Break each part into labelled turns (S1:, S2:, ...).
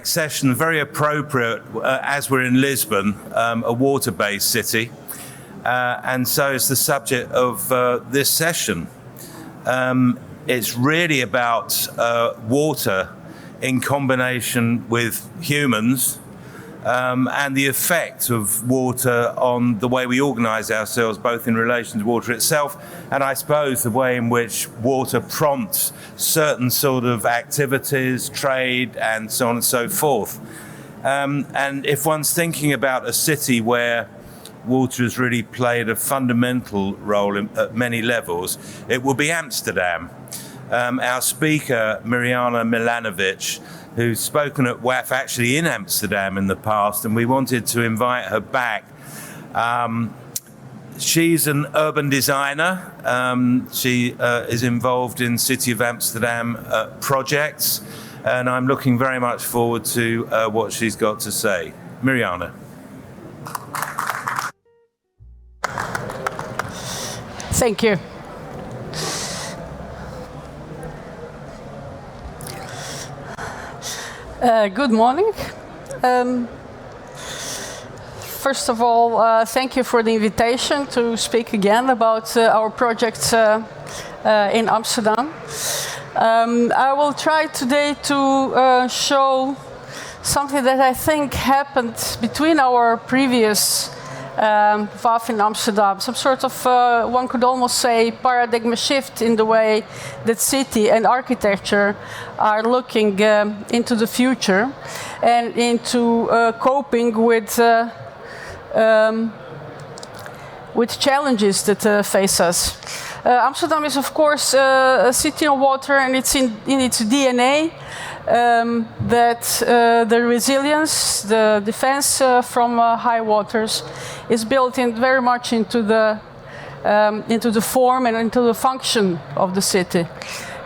S1: next session, very appropriate as we're in Lisbon, a water-based city. And so it's the subject of this session. It's really about water in combination with humans and the effect of water on the way we organise ourselves, both in relation to water itself and I suppose the way in which water prompts certain sort of activities, trade and so on and so forth. And if one's thinking about a city where water has really played a fundamental role at many levels, it will be Amsterdam. Our speaker, Mirjana Milanovic, who's spoken at WAF actually in Amsterdam in the past, and we wanted to invite her back. She's an urban designer. She is involved in City of Amsterdam projects, and I'm looking very much forward to what she's got to say. Mirjana.
S2: Thank you. Good morning. First of all, thank you for the invitation to speak again about our project in Amsterdam. I will try today to show something that I think happened between our previous WAF in Amsterdam, some sort of, one could almost say, paradigm shift in the way that city and architecture are looking into the future and into coping with challenges that face us. Amsterdam is, of course, a city on water, and it's in its DNA that the resilience, the defense from high waters is built in very much into the form and into the function of the city.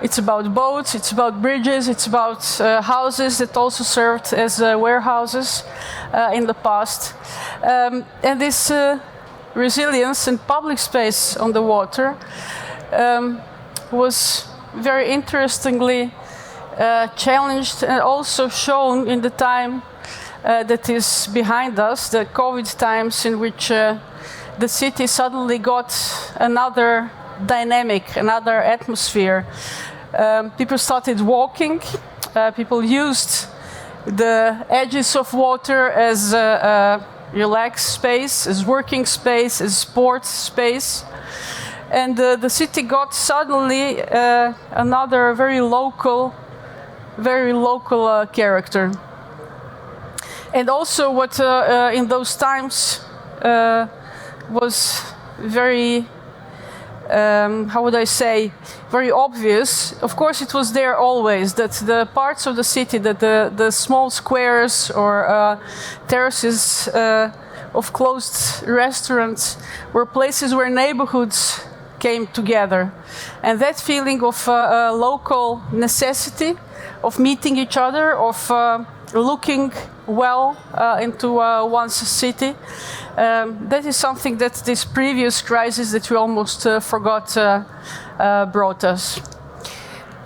S2: It's about boats, it's about bridges, it's about houses that also served as warehouses in the past. And this resilience and public space on the water was very interestingly challenged and also shown in the time that is behind us, the COVID times, in which the city suddenly got another dynamic, another atmosphere. People started walking, people used the edges of water as relaxed space, as working space, as sports space. And the city got suddenly another very local character. And also what in those times was very, how would I say, very obvious. Of course, it was there always, that the parts of the city, that the small squares or terraces of closed restaurants were places where neighborhoods came together. And that feeling of local necessity, of meeting each other, of looking well into one's city, that is something that this previous crisis that we almost forgot brought us.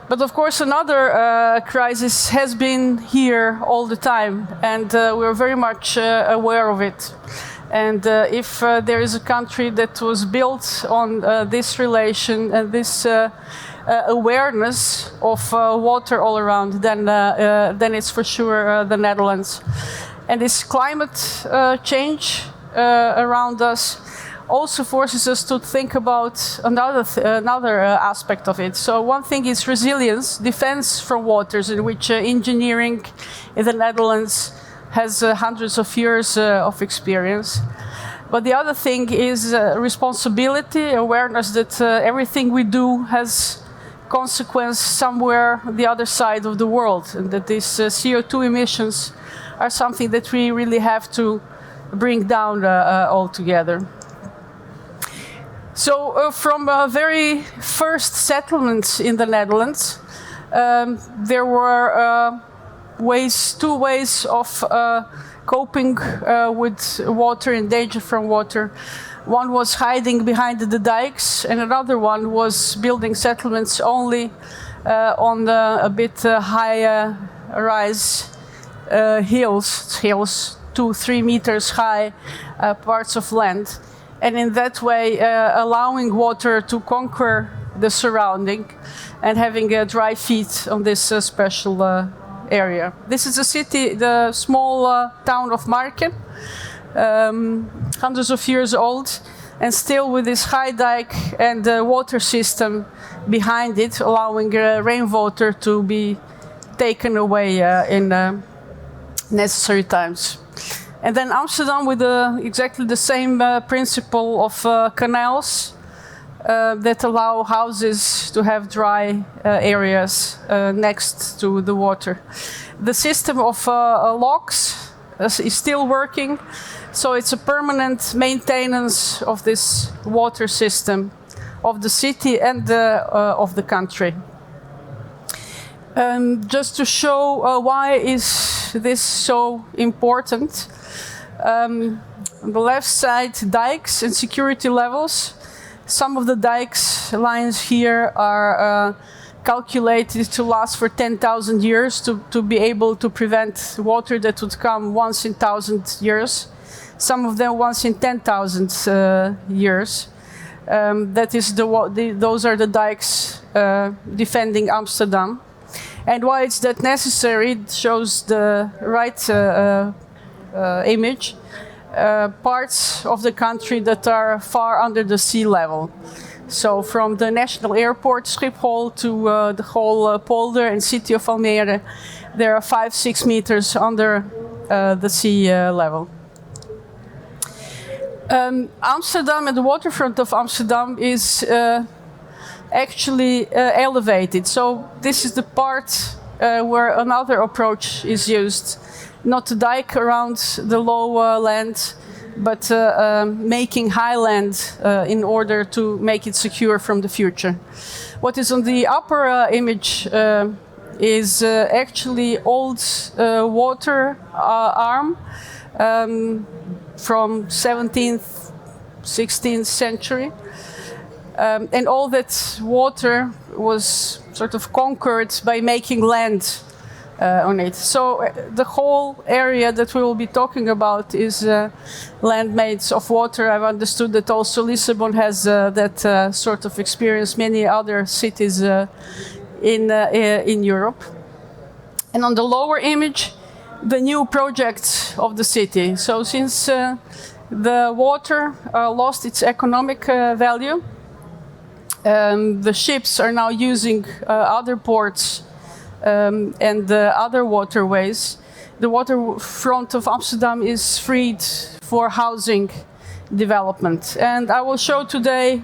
S2: But of course another crisis has been here all the time, and we're very much aware of it. And if there is a country that was built on this relation and this awareness of water all around, then it's for sure the Netherlands. And this climate change around us also forces us to think about another aspect of it. So one thing is resilience, defense from waters, in which engineering in the Netherlands has hundreds of years of experience. But the other thing is responsibility, awareness that everything we do has consequence somewhere on the other side of the world, and that these CO2 emissions are something that we really have to bring down altogether. So from very first settlements in the Netherlands, there were two ways of coping with water and danger from water. One was hiding behind the dikes, and another one was building settlements only on a bit higher rise hills, 2-3 meters high parts of land, and in that way allowing water to conquer the surrounding and having dry feet on this special area. This is a city, the small town of Marken, hundreds of years old, and still with this high dike and water system behind it, allowing rainwater to be taken away in necessary times. And then Amsterdam with exactly the same principle of canals that allow houses to have dry areas next to the water. The system of locks is still working, so it's a permanent maintenance of this water system of the city and of the country. Just to show why is this so important, on the left side, dikes and security levels. Some of the dikes lines here are calculated to last for 10,000 years to be able to prevent water that would come once in 1,000 years. Some of them once in 10,000 years. That is those are the dikes defending Amsterdam. And why it's that necessary, it shows the right image. Parts of the country that are far under the sea level. So from the national airport, Schiphol, to the whole polder and city of Almere, there are 5-6 meters under the sea level. Amsterdam and the waterfront of Amsterdam is actually elevated. So this is the part where another approach is used. Not a dike around the low land, but making high land in order to make it secure from the future. What is on the upper image is actually old water arm from 17th, 16th century. And all that water was sort of conquered by making land on it. So the whole area that we will be talking about is land made of water. I've understood that also Lisbon has that sort of experience, many other cities in Europe. And on the lower image, the new projects of the city. So since the water lost its economic value, the ships are now using other ports and other waterways. The waterfront of Amsterdam is freed for housing development. And I will show today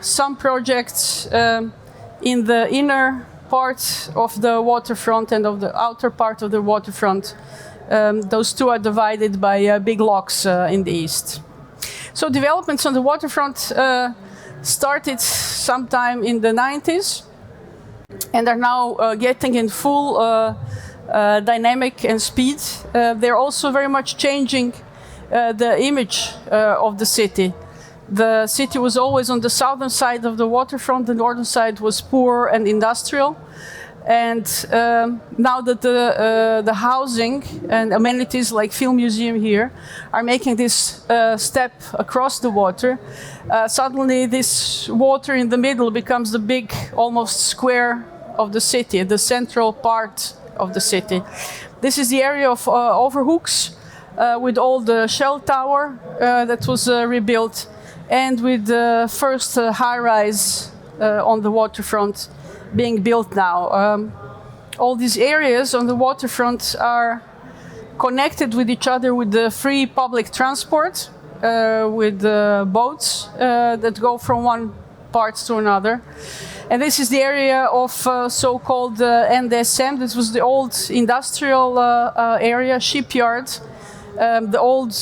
S2: some projects in the inner part of the waterfront and of the outer part of the waterfront. Those two are divided by big locks in the east. So developments on the waterfront started sometime in the 90s and are now getting in full dynamic and speed. They're also very much changing the image of the city. The city was always on the southern side of the waterfront, the northern side was poor and industrial. And now that the housing and amenities like Film Museum here are making this step across the water, suddenly this water in the middle becomes the big, almost square of the city, the central part of the city. This is the area of Overhoeks with all the Shell Tower that was rebuilt, and with the first high-rise on the waterfront being built now. All these areas on the waterfront are connected with each other with the free public transport, with boats that go from one part to another. And this is the area of so-called NDSM. This was the old industrial area, shipyard. The old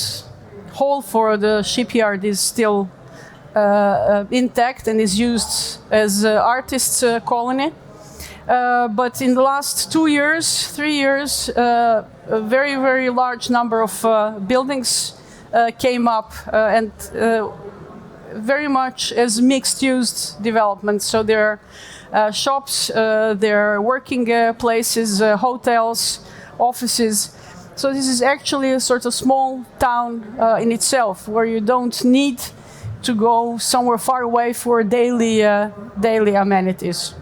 S2: hall for the shipyard is still intact and is used as artists' colony. But in the last 2 years, 3 years, a very, very large number of buildings came up and very much as mixed-use development. So there are shops, there are working places, hotels, offices. So this is actually a sort of small town in itself, where you don't need to go somewhere far away for daily amenities.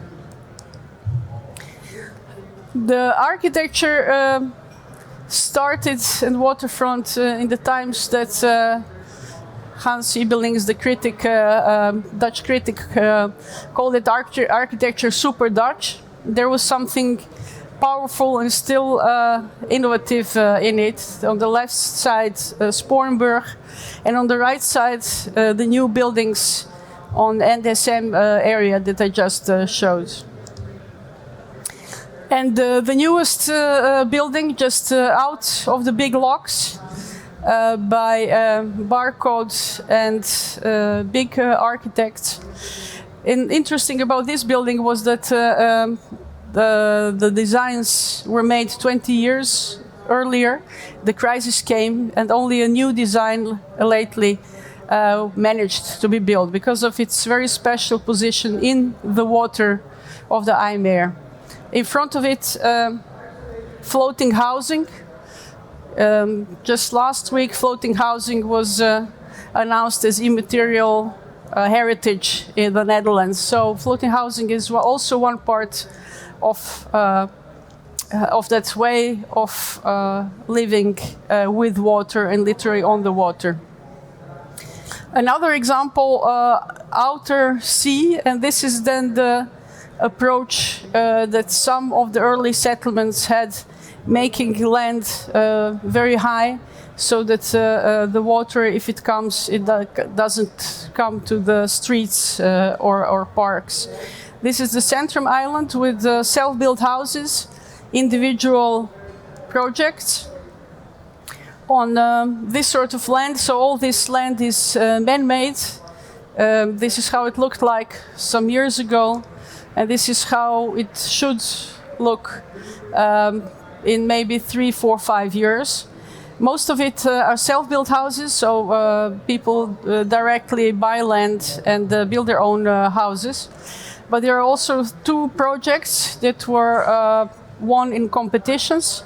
S2: The architecture started in waterfront in the times that Hans Ibelings, the critic, Dutch critic, called it architecture super Dutch. There was something powerful and still innovative in it. On the left side, Sporenburg, and on the right side, the new buildings on NSM area that I just showed. And the newest building just out of the big locks by Barcode and big architects. And interesting about this building was that the designs were made 20 years earlier. The crisis came, and only a new design lately managed to be built because of its very special position in the water of the IJmuiden. In front of it, floating housing. Just last week, floating housing was announced as immaterial heritage in the Netherlands. So floating housing is also one part of that way of living with water and literally on the water. Another example, outer sea, and this is then the approach that some of the early settlements had, making land very high so that the water, if it comes, it doesn't come to the streets or parks. This is the Centrum Island with self-built houses, individual projects on this sort of land. So all this land is man-made. This is how it looked like some years ago, and this is how it should look in maybe 3, 4, 5 years. Most of it are self-built houses, so people directly buy land and build their own houses. But there are also 2 projects that were won in competitions.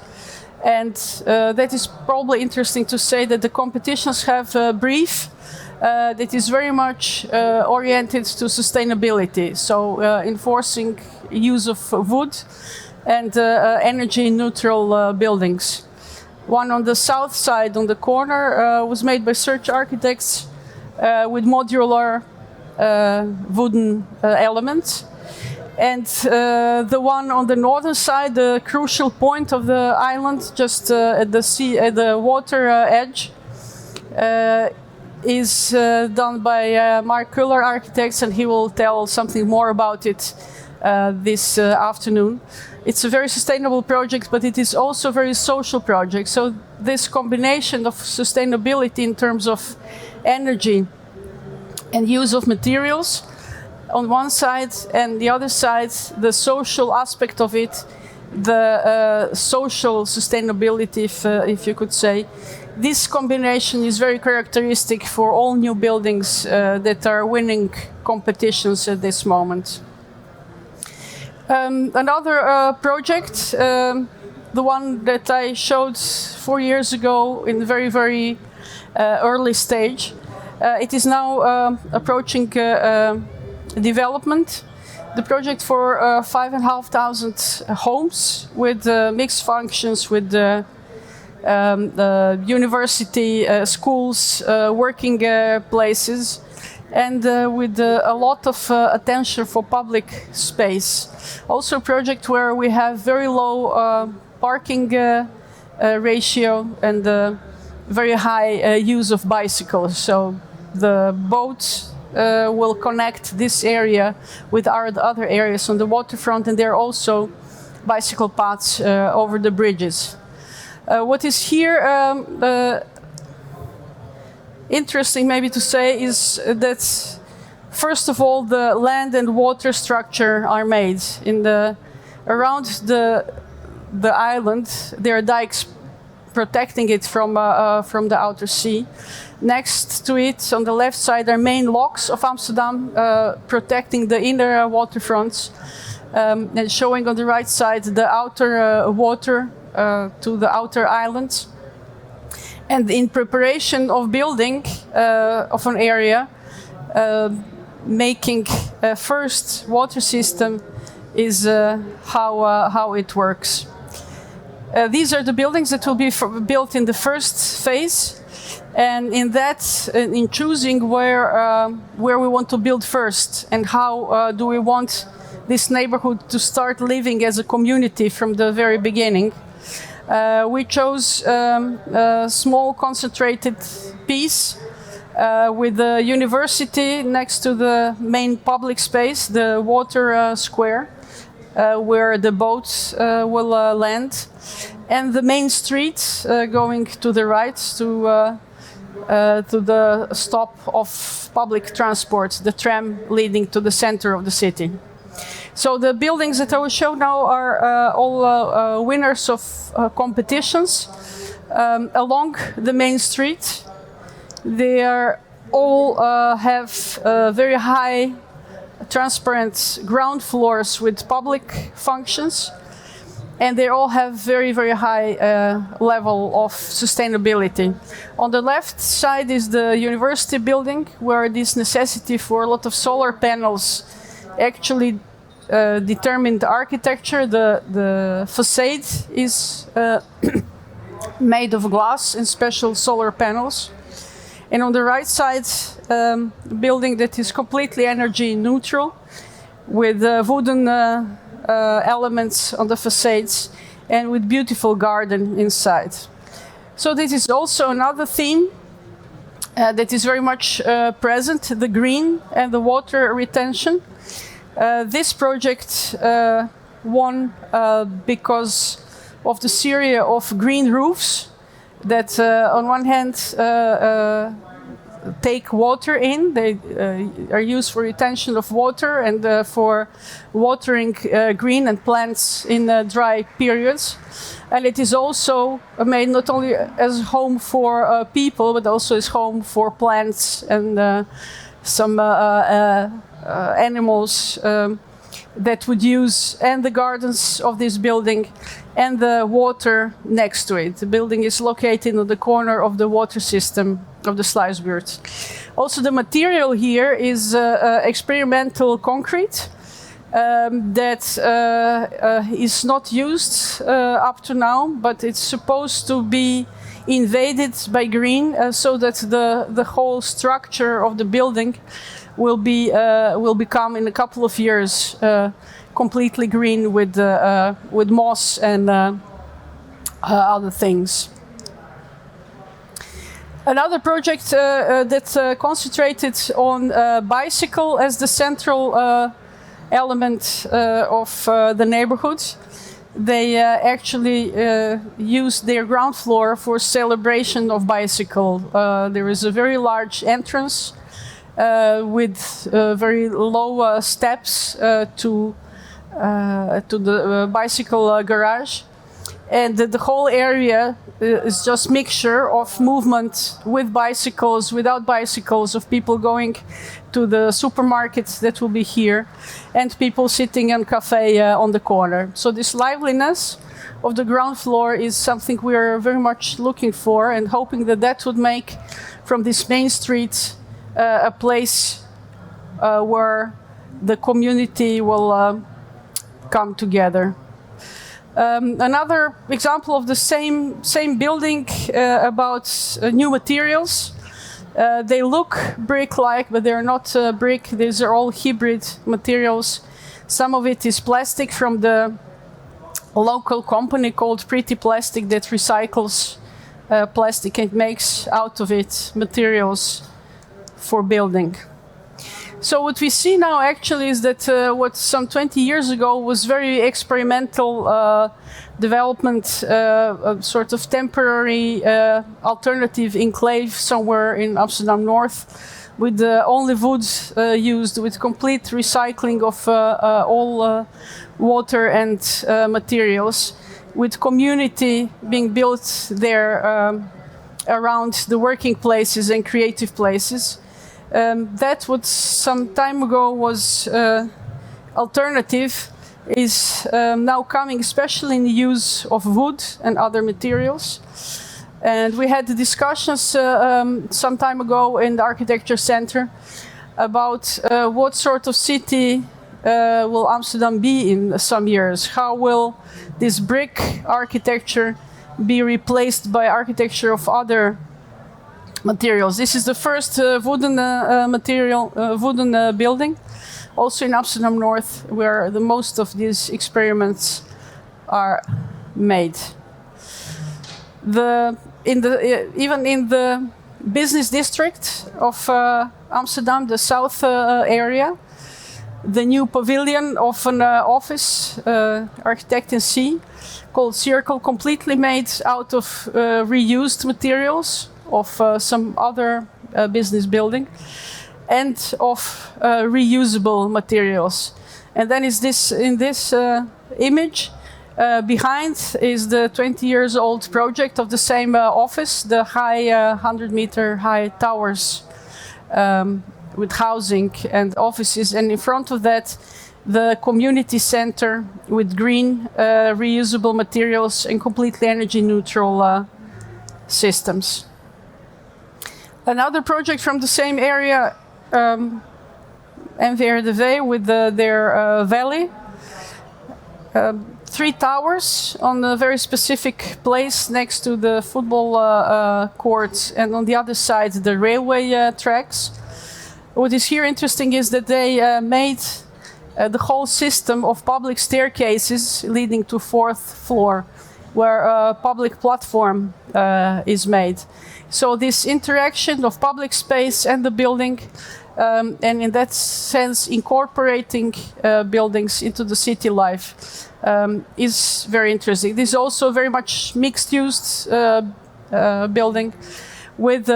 S2: And that is probably interesting to say that the competitions have a brief that is very much oriented to sustainability. So enforcing use of wood and energy neutral buildings. One on the south side on the corner was made by Search Architects with modular wooden elements. And the one on the northern side, the crucial point of the island, just at the sea, at the water edge, is done by Mark Kuller Architects, and he will tell something more about it this afternoon. It's a very sustainable project, but it is also a very social project. So this combination of sustainability in terms of energy and use of materials on one side, and the other side, the social aspect of it, the social sustainability, if you could say. This combination is very characteristic for all new buildings that are winning competitions at this moment. Another project, the one that I showed 4 years ago in the very, very early stage, it is now approaching development. The project for 5,500 homes with mixed functions with the university, schools, working places, and with a lot of attention for public space. Also a project where we have very low parking ratio and very high use of bicycles. So the boats will connect this area with our other areas on the waterfront, and there are also bicycle paths over the bridges. What is here interesting maybe to say is that first of all the land and water structure are made in around the island. There are dikes protecting it from the outer sea. Next to it, on the left side, are main locks of Amsterdam, protecting the inner waterfronts, and showing on the right side the outer water to the outer islands. And in preparation of building of an area, making a first water system is how it works. These are the buildings that will be built in the first phase, and in that, in choosing where we want to build first and how do we want this neighborhood to start living as a community from the very beginning, we chose a small concentrated piece with the university next to the main public space, the water square, where the boats will land, and the main street going to the right to the stop of public transport, the tram leading to the center of the city. So the buildings that I will show now are all winners of competitions along the main street. They are all have very high transparent ground floors with public functions, and they all have very, very high level of sustainability. On the left side is the university building, where this necessity for a lot of solar panels actually determined the architecture. The facade is made of glass and special solar panels. And on the right side, a building that is completely energy neutral, with wooden elements on the facades and with beautiful garden inside. So this is also another theme that is very much present, the green and the water retention. This project won because of the series of green roofs that on one hand take water in. They are used for retention of water and for watering green and plants in dry periods. And it is also made not only as home for people, but also as home for plants and some animals that would use, and the gardens of this building and the water next to it. The building is located on the corner of the water system of the Sluisbuurt. Also, the material here is experimental concrete that is not used up to now, but it's supposed to be invaded by green so that the whole structure of the building will become in a couple of years completely green with moss and other things. Another project that concentrated on bicycle as the central element of the neighborhood. They actually used their ground floor for celebration of bicycle. There is a very large entrance with very low steps to the bicycle garage, and the whole area is just mixture of movement with bicycles, without bicycles, of people going to the supermarkets that will be here, and people sitting in cafe on the corner. So this liveliness of the ground floor is something we are very much looking for, and hoping that that would make from this main street a place where the community will come together. Another example of the same building about new materials. They look brick-like, but they're not brick. These are all hybrid materials. Some of it is plastic from the local company called Pretty Plastic that recycles plastic and makes out of it materials for building. So what we see now actually is that what some 20 years ago was very experimental development, a sort of temporary alternative enclave somewhere in Amsterdam North, with only wood used, with complete recycling of all water and materials, with community being built there around the working places and creative places. That what some time ago was alternative is now coming, especially in the use of wood and other materials. And we had the discussions some time ago in the Architecture Center about what sort of city will Amsterdam be in some years? How will this brick architecture be replaced by architecture of other materials? This is the first wooden building, also in Amsterdam North, where the most of these experiments are made. Even in the business district of Amsterdam, the south area, the new pavilion of an office, architect in C, called Circle, completely made out of reused materials of some other business building and of reusable materials. And then is this in this image behind is the 20 years old project of the same office, the high 100-meter high towers with housing and offices, and in front of that the community center with green reusable materials and completely energy neutral systems. Another project from the same area, NVRDV with their valley. 3 towers on a very specific place next to the football court, and on the other side the railway tracks. What is here interesting is that they made the whole system of public staircases leading to 4th floor, where a public platform is made. So this interaction of public space and the building, and in that sense incorporating buildings into the city life, is very interesting. This is also very much mixed-use building with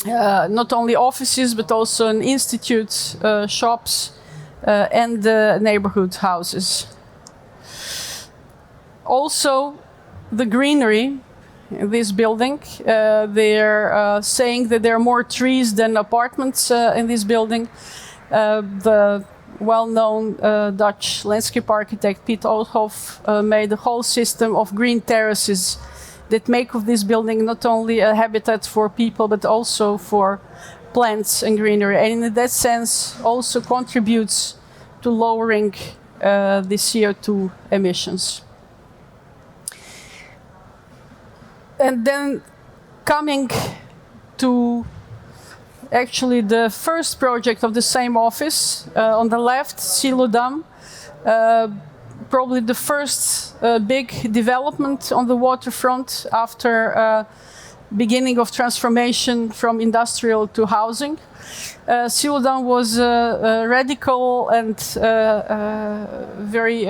S2: not only offices but also an institute, shops, and neighborhood houses. Also, the greenery in this building, they're saying that there are more trees than apartments in this building. The well-known Dutch landscape architect Piet Oothoff made a whole system of green terraces that make of this building not only a habitat for people but also for plants and greenery, and in that sense also contributes to lowering the CO2 emissions. And then coming to actually the first project of the same office, on the left, Silodam, probably the first big development on the waterfront after beginning of transformation from industrial to housing. Silodam was radical and very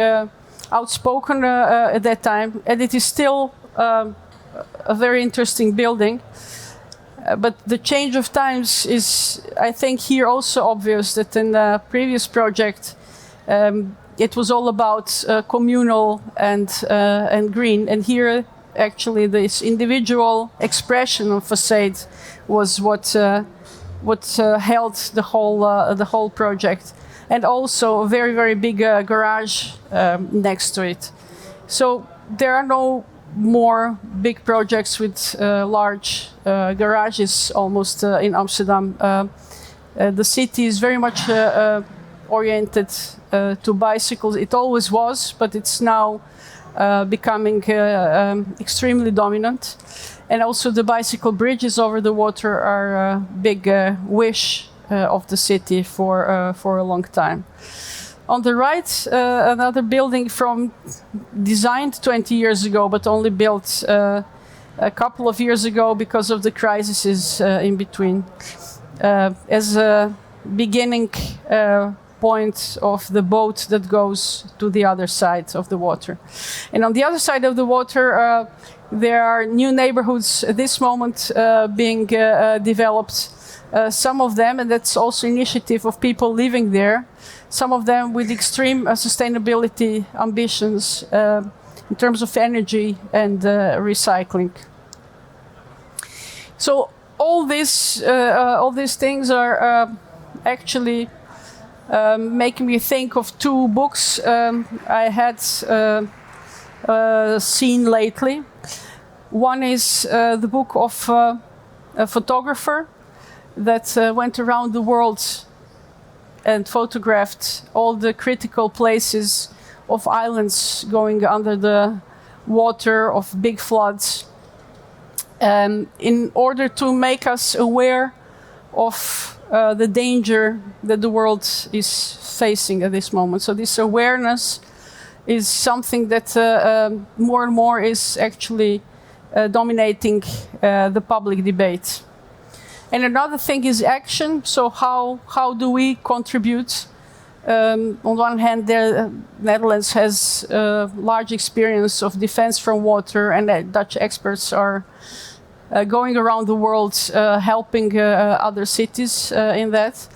S2: outspoken at that time, and it is still a very interesting building. But the change of times is, I think, here also obvious that in the previous project it was all about communal and green, and here actually this individual expression of facade was what held the whole project, and also a very, very big garage next to it. So there are no more big projects with large garages almost in Amsterdam. The city is very much oriented to bicycles. It always was, but it's now becoming extremely dominant. And also the bicycle bridges over the water are a big wish of the city for a long time. On the right, another building designed 20 years ago, but only built a couple of years ago because of the crises in between, as a beginning point of the boat that goes to the other side of the water. And on the other side of the water, there are new neighborhoods at this moment being developed. Some of them, and that's also initiative of people living there, some of them with extreme sustainability ambitions in terms of energy and recycling. So all these things are actually making me think of two books I had seen lately. One is the book of a photographer that went around the world and photographed all the critical places of islands going under the water of big floods, in order to make us aware of the danger that the world is facing at this moment. So this awareness is something that more and more is actually dominating the public debate. And another thing is action. So how do we contribute? On one hand, the Netherlands has large experience of defense from water, and Dutch experts are going around the world helping other cities in that.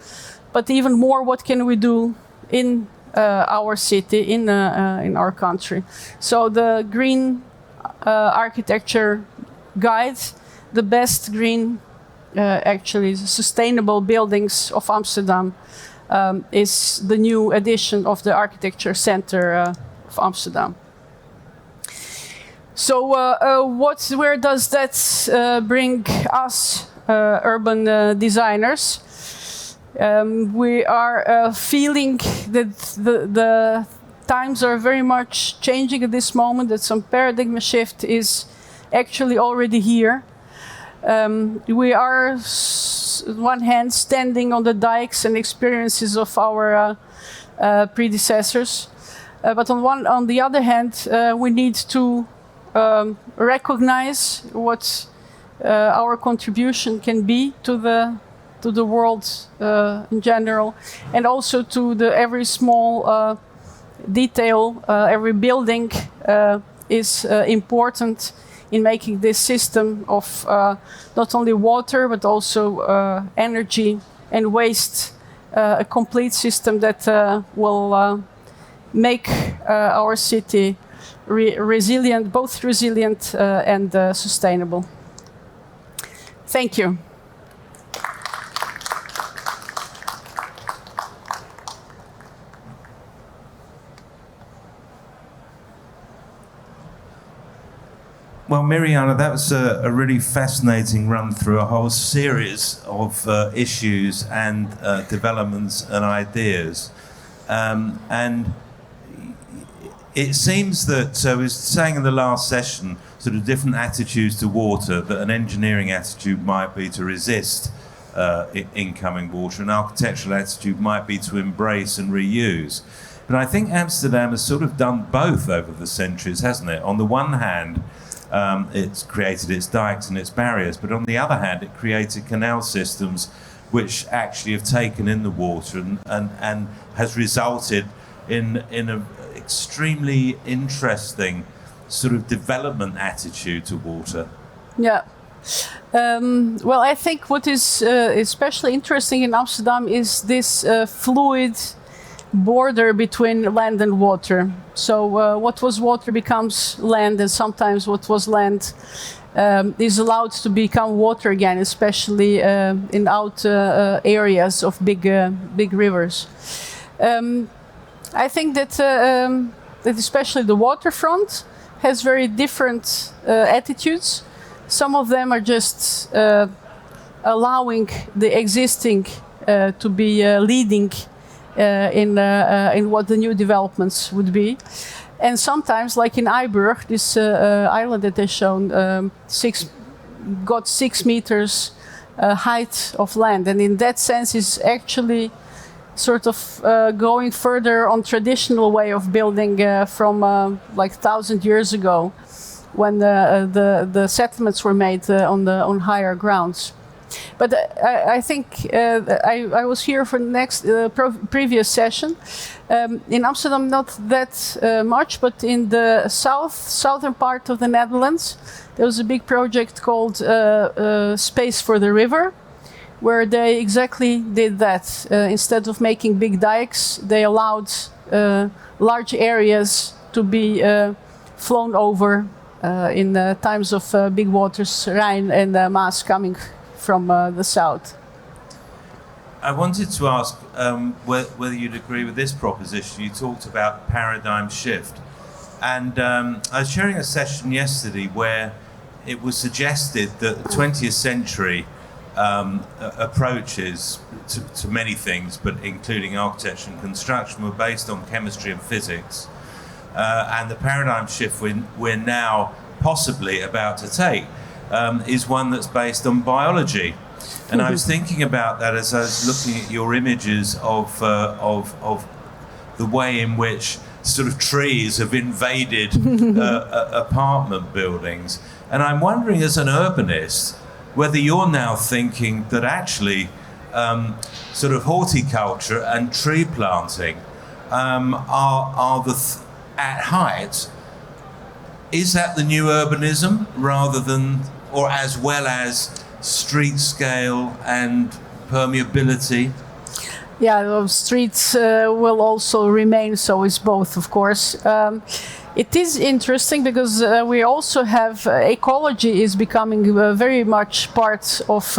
S2: But even more, what can we do in our city, in our country? So the Green Architecture Guide, the best green, actually sustainable buildings of Amsterdam, is the new edition of the Architecture Center of Amsterdam. So where does that bring us, urban designers? We are feeling that the times are very much changing at this moment, that some paradigm shift is actually already here. We are, on one hand, standing on the dikes and experiences of our predecessors, but on the other hand, we need to recognize what our contribution can be to the world in general, and also to the every small detail, every building is important in making this system of not only water but also energy and waste a complete system that will make our city resilient, both resilient and sustainable. Thank you.
S1: Well, Mirjana, that was a really fascinating run through a whole series of issues and developments and ideas. And it seems that, we were saying in the last session, sort of different attitudes to water, that an engineering attitude might be to resist incoming water, an architectural attitude might be to embrace and reuse. But I think Amsterdam has sort of done both over the centuries, hasn't it? On the one hand, it's created its dikes and its barriers, but on the other hand, it created canal systems which actually have taken in the water and has resulted in an extremely interesting sort of development attitude to water.
S2: Yeah. Well, I think what is especially interesting in Amsterdam is this fluid border between land and water. So what was water becomes land, and sometimes what was land is allowed to become water again, especially in out areas of big rivers. I think that especially the waterfront has very different attitudes. Some of them are just allowing the existing to be leading in what the new developments would be. And sometimes, like in Eiburg, this island that they've shown, got 6 meters height of land. And in that sense is actually sort of going further on traditional way of building from like 1,000 years ago, when the settlements were made on higher grounds. But I think I was here for the next previous session. In Amsterdam, not that much, but in the southern part of the Netherlands, there was a big project called Space for the River, where they exactly did that. Instead of making big dikes, they allowed large areas to be flown over in times of big waters, Rhine and Maas coming from the south.
S1: I wanted to ask whether you'd agree with this proposition. You talked about paradigm shift. And I was sharing a session yesterday where it was suggested that the 20th century approaches to many things, but including architecture and construction, were based on chemistry and physics. And the paradigm shift we're now possibly about to take is one that's based on biology. And I was thinking about that as I was looking at your images of the way in which sort of trees have invaded apartment buildings. And I'm wondering, as an urbanist, whether you're now thinking that actually sort of horticulture and tree planting are at height. Is that the new urbanism rather than, or as well as street scale and permeability?
S2: Yeah, those streets will also remain, so it's both, of course. It is interesting because we also have ecology is becoming very much part of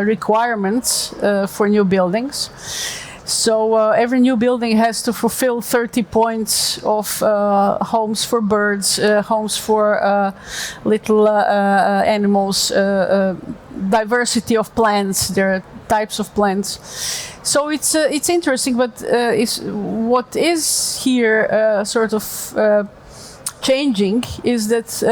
S2: requirements for new buildings. So every new building has to fulfill 30 points of homes for birds, homes for little animals, diversity of plants. There are types of plants. So it's interesting, but what is here sort of changing is that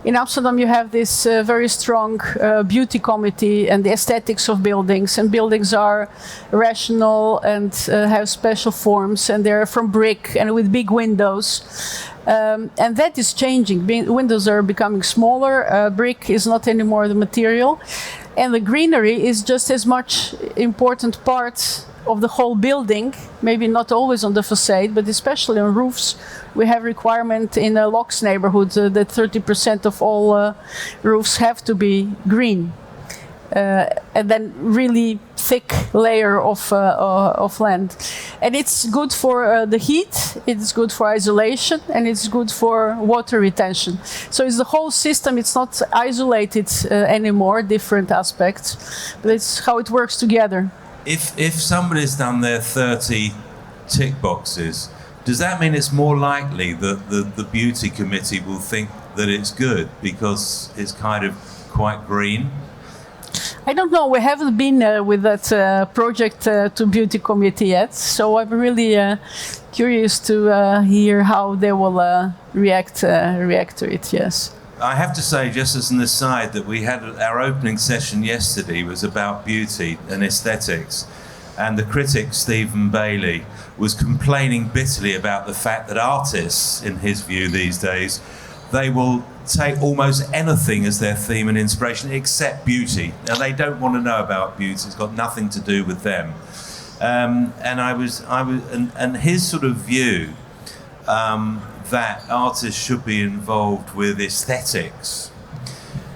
S2: in Amsterdam you have this very strong beauty committee and the aesthetics of buildings, and buildings are rational and have special forms, and they're from brick and with big windows. And that is changing. Windows are becoming smaller. Brick is not anymore the material. And the greenery is just as much important part of the whole building, maybe not always on the facade, but especially on roofs. We have requirement in a Locks neighborhood that 30% of all roofs have to be green. And then really thick layer of land. And it's good for the heat, it's good for isolation, and it's good for water retention. So it's the whole system, it's not isolated anymore, different aspects, but it's how it works together.
S1: If somebody's done their 30 tick boxes, does that mean it's more likely that the beauty committee will think that it's good because it's kind of quite green?
S2: I don't know. We haven't been with that project to beauty committee yet, so I'm really curious to hear how they will react to it. Yes.
S1: I have to say, just as an aside, that we had our opening session yesterday was about beauty and aesthetics, and the critic Stephen Bailey was complaining bitterly about the fact that artists, in his view these days, they will take almost anything as their theme and inspiration except beauty. Now, they don't want to know about beauty; it's got nothing to do with them. And his sort of view that artists should be involved with aesthetics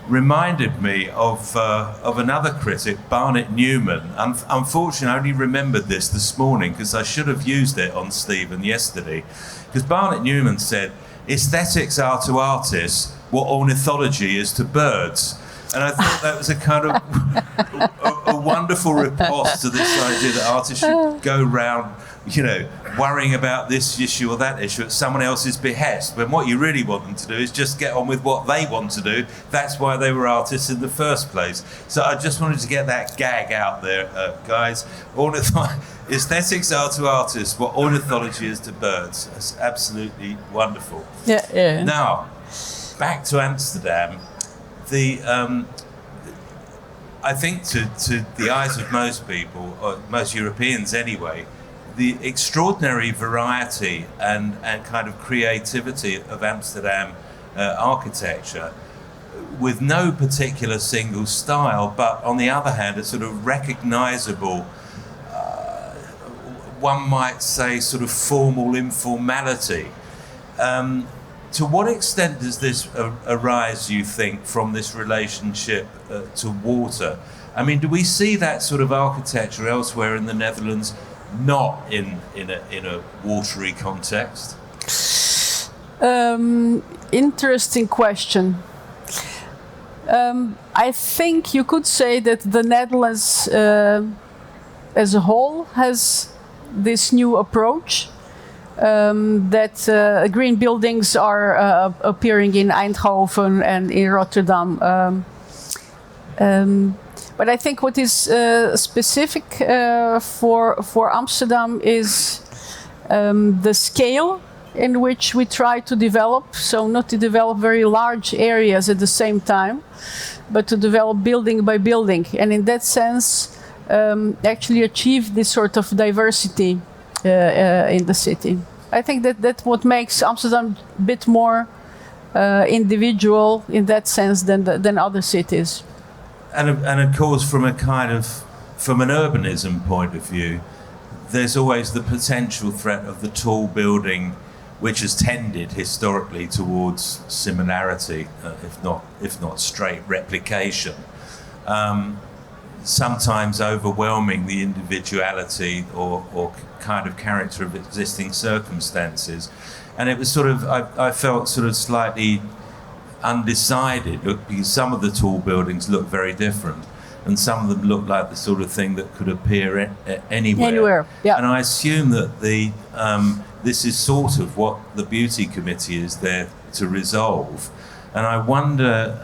S1: reminded me of another critic, Barnett Newman. Unfortunately, I only remembered this morning because I should have used it on Stephen yesterday. Because Barnett Newman said, aesthetics are to artists what ornithology is to birds. And I thought that was a kind of a wonderful riposte to this idea that artists should go round, worrying about this issue or that issue at someone else's behest, when what you really want them to do is just get on with what they want to do. That's why they were artists in the first place. So I just wanted to get that gag out there, guys. Aesthetics are to artists what ornithology is to birds. That's absolutely wonderful.
S2: Yeah.
S1: Now, back to Amsterdam. I think to the eyes of most people, or most Europeans anyway, the extraordinary variety and kind of creativity of Amsterdam architecture, with no particular single style, but on the other hand, a sort of recognizable, one might say, sort of formal informality. To what extent does this arise, you think, from this relationship to water? I mean, do we see that sort of architecture elsewhere in the Netherlands, not in a watery context?
S2: Interesting question. I think you could say that the Netherlands as a whole has this new approach. That green buildings are appearing in Eindhoven and in Rotterdam. But I think what is specific for Amsterdam is the scale in which we try to develop. So not to develop very large areas at the same time, but to develop building by building. And in that sense, actually achieve this sort of diversity in the city. I think that's what makes Amsterdam a bit more individual in that sense than other cities.
S1: And of course, from an urbanism point of view, there's always the potential threat of the tall building, which has tended historically towards similarity, if not straight replication. Sometimes overwhelming the individuality or kind of character of existing circumstances. And it was I felt sort of slightly undecided, because some of the tall buildings look very different and some of them look like the sort of thing that could appear anywhere.
S2: Yeah.
S1: And I assume that this is sort of what the Beauty Committee is there to resolve. And I wonder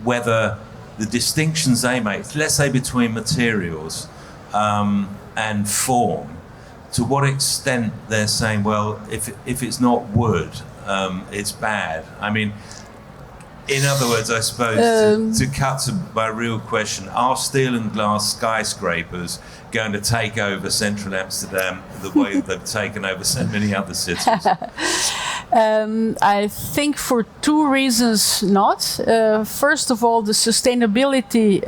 S1: whether the distinctions they make, let's say between materials and form, to what extent they're saying, well, if it's not wood, it's bad. I mean, in other words, I suppose, to cut to my real question, are steel and glass skyscrapers going to take over central Amsterdam the way they've taken over so many other cities?
S2: I think for two reasons not. First of all, the sustainability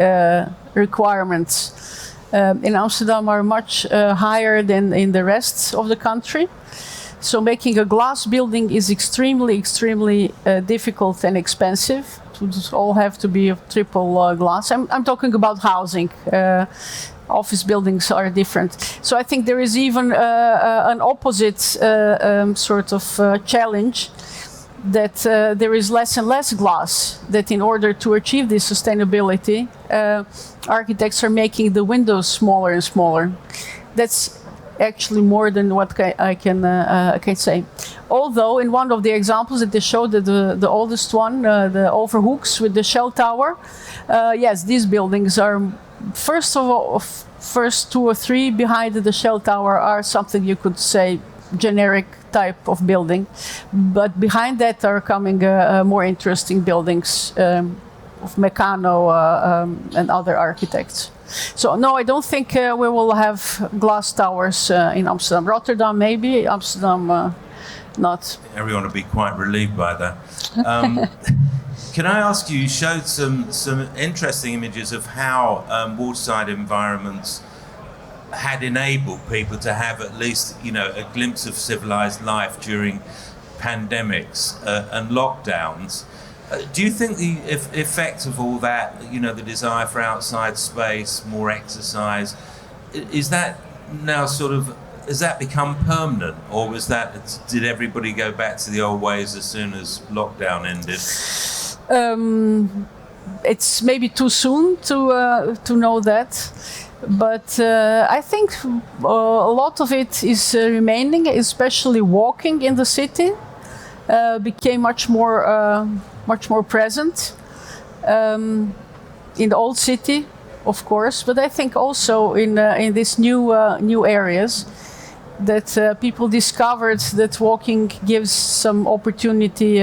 S2: requirements in Amsterdam are much higher than in the rest of the country. So making a glass building is extremely difficult and expensive. It would all have to be of triple glass. I'm talking about housing. Office buildings are different. So I think there is even an opposite sort of challenge, that there is less and less glass, that in order to achieve this sustainability, architects are making the windows smaller and smaller. That's actually more than what I can say. Although in one of the examples that they showed, the oldest one, the Overhoeks with the Shell Tower, yes, these buildings are, first of all, first two or three behind the Shell Tower are something you could say generic type of building, but behind that are coming more interesting buildings of Meccano and other architects. So no, I don't think we will have glass towers in Amsterdam. Rotterdam maybe, Amsterdam not.
S1: Everyone will be quite relieved by that. Can I ask you showed some interesting images of how waterside environments had enabled people to have at least, a glimpse of civilized life during pandemics and lockdowns. Do you think the effect of all that, the desire for outside space, more exercise, is that now has that become permanent, or did everybody go back to the old ways as soon as lockdown ended?
S2: It's maybe too soon to know that, but I think a lot of it is remaining, especially walking in the city became much more present in the old city, of course, but I think also in these new areas that people discovered that walking gives some opportunity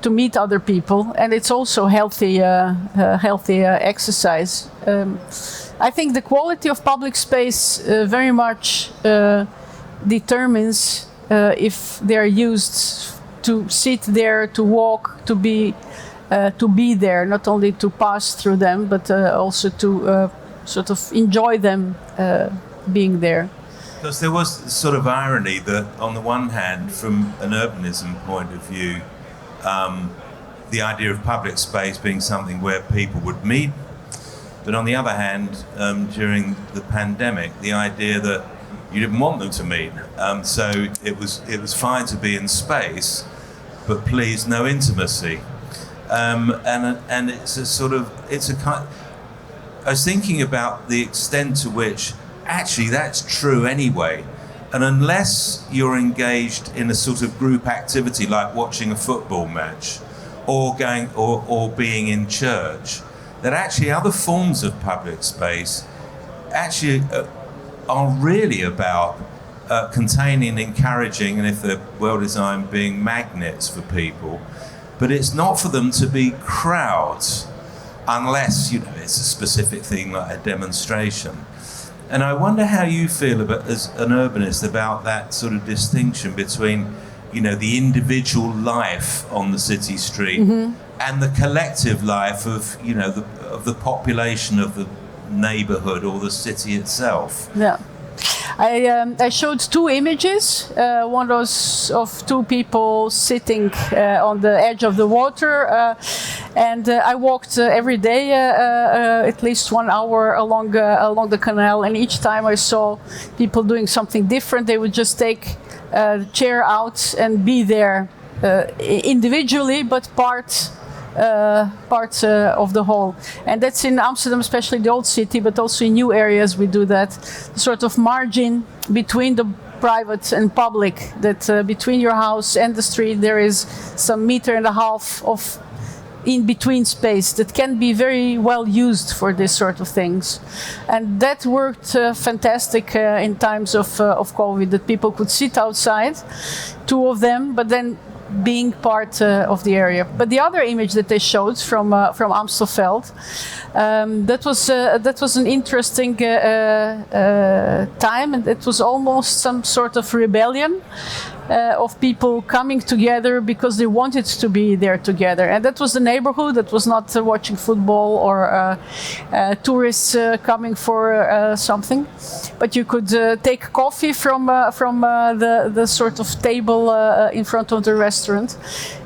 S2: to meet other people, and it's also healthy exercise. I think the quality of public space very much determines if they are used to sit there, to walk, to be there, not only to pass through them, but also to sort of enjoy them being there.
S1: Because there was sort of irony that, on the one hand, from an urbanism point of view, the idea of public space being something where people would meet, but on the other hand, during the pandemic, the idea that you didn't want them to meet, so it was fine to be in space, but please no intimacy, and it's a kind. I was thinking about the extent to which actually that's true anyway. And unless you're engaged in a sort of group activity like watching a football match or going or being in church, that actually other forms of public space actually are really about containing, encouraging, and if they're well designed, being magnets for people. But it's not for them to be crowds unless, you know, it's a specific thing like a demonstration. And I wonder how you feel about, as an urbanist, about that sort of distinction between, you know, the individual life on the city street and the collective life of, you know, of the population of the neighborhood or the city itself.
S2: Yeah. I showed two images. One was of two people sitting on the edge of the water, and I walked every day at least 1 hour along the canal. And each time I saw people doing something different, they would just take the chair out and be there individually, but part of the whole. And that's in Amsterdam, especially the old city, but also in new areas we do that. The sort of margin between the private and public, that between your house and the street there is some 1.5 meters of in-between space that can be very well used for this sort of things. And that worked fantastic in times of COVID, that people could sit outside, two of them, but then being part of the area. But the other image that they showed from Amstelveld, that was an interesting time, and it was almost some sort of rebellion of people coming together because they wanted to be there together. And that was the neighborhood that was not watching football or tourists coming for something, but you could take coffee from the sort of table in front of the restaurant,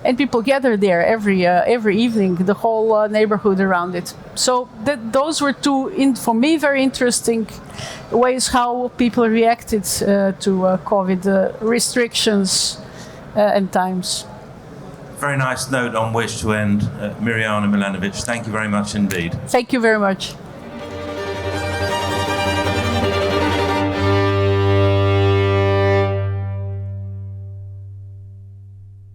S2: and people gather there every evening, the whole neighborhood around it. So those were two, for me, very interesting ways how people reacted to COVID restrictions and times.
S1: Very nice note on which to end. Mirjana Milanovic, thank you very much indeed.
S2: Thank you very much.